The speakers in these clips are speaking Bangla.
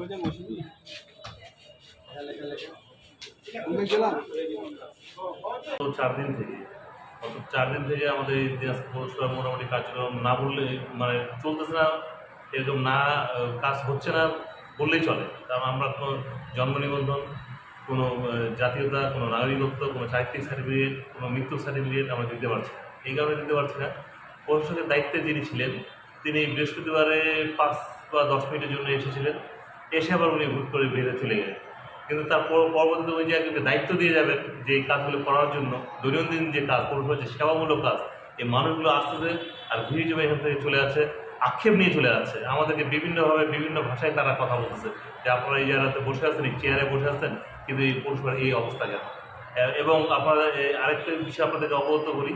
গত 4 দিন থেকে আমাদের এই দিনাজপুর পৌরসভার মোটামুটি কার্যক্রম না বললে মানে চলতেছে না, এরকম না কাজ হচ্ছে না বললেই চলে। কারণ আমরা কোনো জন্ম নিবন্ধন, কোনো জাতীয়তা, কোনো নাগরিকত্ব, কোনো চারিত্রিক সার্টিফিকেট, কোনো মৃত্যুর সার্টিফিকেট আমরা দিতে পারছি না। এই কারণে দিতে পারছি না, পৌরসভার দায়িত্বে যিনি ছিলেন তিনি বৃহস্পতিবারে 5 বা 10 মিনিটের জন্য এসেছিলেন, এসে আবার উনি হুট করে বেরিয়ে চলে গেলেন। কিন্তু তার পরবর্তীতে ওই যে একজনকে দায়িত্ব দিয়ে যাবেন যে এই কাজগুলো করার জন্য, দৈনন্দিন যে কাজ, পৌরসভার যে সেবামূলক কাজ, এই মানুষগুলো আসতেছে আর ভিড় জমে এখান থেকে চলে যাচ্ছে, আক্ষেপ নিয়ে চলে যাচ্ছে। আমাদেরকে বিভিন্নভাবে বিভিন্ন ভাষায় তারা কথা বলতেছে যে আপনারা এই জায়গাতে বসে আছেন, এই চেয়ারে বসে আছেন, কিন্তু এই পৌরসভার এই অবস্থা কেন। এবং আপনারা আরেকটা বিষয় আপনাদেরকে অবগত করি,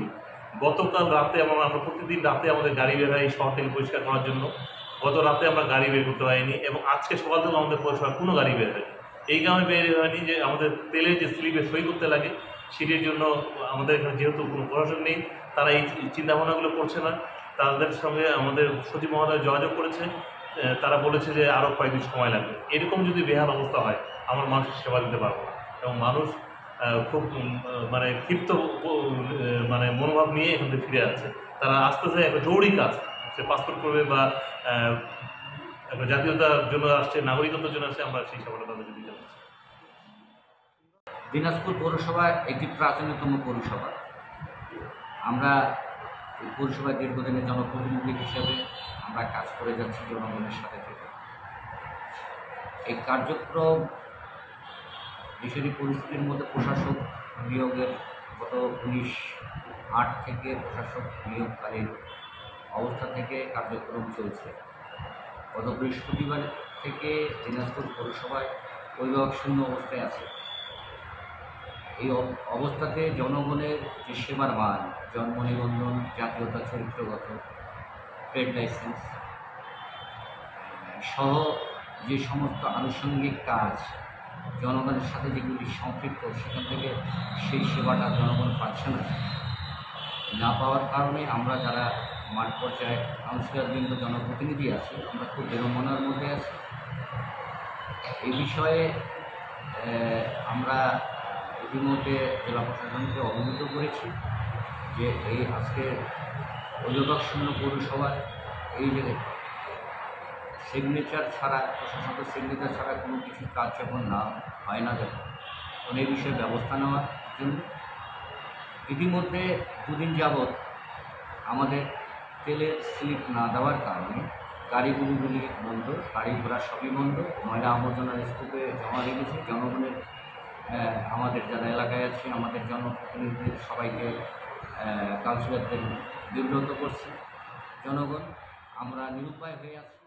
গতকাল রাতে আমরা প্রতিদিন রাতে আমাদের গাড়ি বের হয় এই শহরটাকে পরিষ্কার করার জন্য। গত রাতে আমরা গাড়ি বের করতে পারিনি এবং আজকে সকাল থেকে আমাদের পৌরসভার কোনো গাড়ি বের হয়নি। এই কারণে বের হয়নি যে আমাদের তেলের যে স্লিপে সই করতে লাগে সেটির জন্য আমাদের এখানে যেহেতু কোনো প্রশাসন নেই, তারা এই চিন্তাভাবনাগুলো করছে না। তাদের সঙ্গে আমাদের সচিব মহোদয় যোগাযোগ করেছে, তারা বলেছে যে আরও কয়েকদিন সময় লাগবে। এরকম যদি বেহাল অবস্থা হয় আমার মানুষের সেবা দিতে পারবো না। এবং মানুষ খুব মানে ক্ষিপ্ত মানে মনোভাব নিয়ে এখান থেকে ফিরে যাচ্ছে। তারা আসতেছে একটা জরুরি কাজ, সে পাসপোর্ট করবে বা একটা জাতীয়তার জন্য আসছে, নাগরিকত্বের জন্য আসছে, আমরা সেই সেবাটা তাদেরকে দিতে পারছি। দিনাজপুর পৌরসভা একটি প্রাচীনতম পৌরসভা। আমরা এই পৌরসভায় দীর্ঘদিনের জনপ্রতিনিধি হিসেবে আমরা কাজ করে যাচ্ছি জনগণের সাথে থেকে। এই কার্যক্রম দেশের পরিস্থিতির মধ্যে প্রশাসক নিয়োগের গত 19/8 থেকে প্রশাসক নিয়োগকালীন অবস্থা থেকে কার্যক্রম চলছে। গত বৃহস্পতিবার থেকে দিনাজপুর পৌরসভায় অভিভাবক শূন্য অবস্থায় আছে। এই অবস্থাতে জনগণের যে সেবার মান, জন্ম নিবন্ধন, জাতীয়তা, চরিত্রগত, ট্রেড লাইসেন্স সহ যে সমস্ত আনুষঙ্গিক কাজ জনগণের সাথে যেগুলি সম্পৃক্ত, সেখান থেকে সেই সেবাটা জনগণ পাচ্ছে না পাওয়ার কারণে আমরা যারা মাঠ পর্যায়ে কাউন্সিলরবৃন্দ, জনপ্রতিনিধি আছি, আমরা খুব বিড়ম্বনার মধ্যে আছি। এই বিষয়ে আমরা ইতিমধ্যে জেলা প্রশাসনকে অবহিত করেছি যে এই আজকে অভিভাবক শূন্য পৌরসভায় এই যে সিগনেচার ছাড়া, প্রশাসকের সিগনেচার ছাড়া কোনো কিছু কাজ যখন না হয় না, তখন এই বিষয়ে ব্যবস্থা নেওয়ার জন্য ইতিমধ্যে 2 দিন যাবৎ আমাদের তেলের স্লিপ না দেওয়ার কারণে গাড়িগুলি বন্ধ, গাড়ি ঘোড়া সবই বন্ধ, ময়লা আবর্জনার স্তূপে জমা রেখেছে। জনগণের আমাদের যারা এলাকায় আছে, আমাদের জনপ্রতিনিধিদের সবাইকে কাউন্সিলরদের বিব্রত করছে জনগণ। আমরা নিরুপায় হয়ে আছি।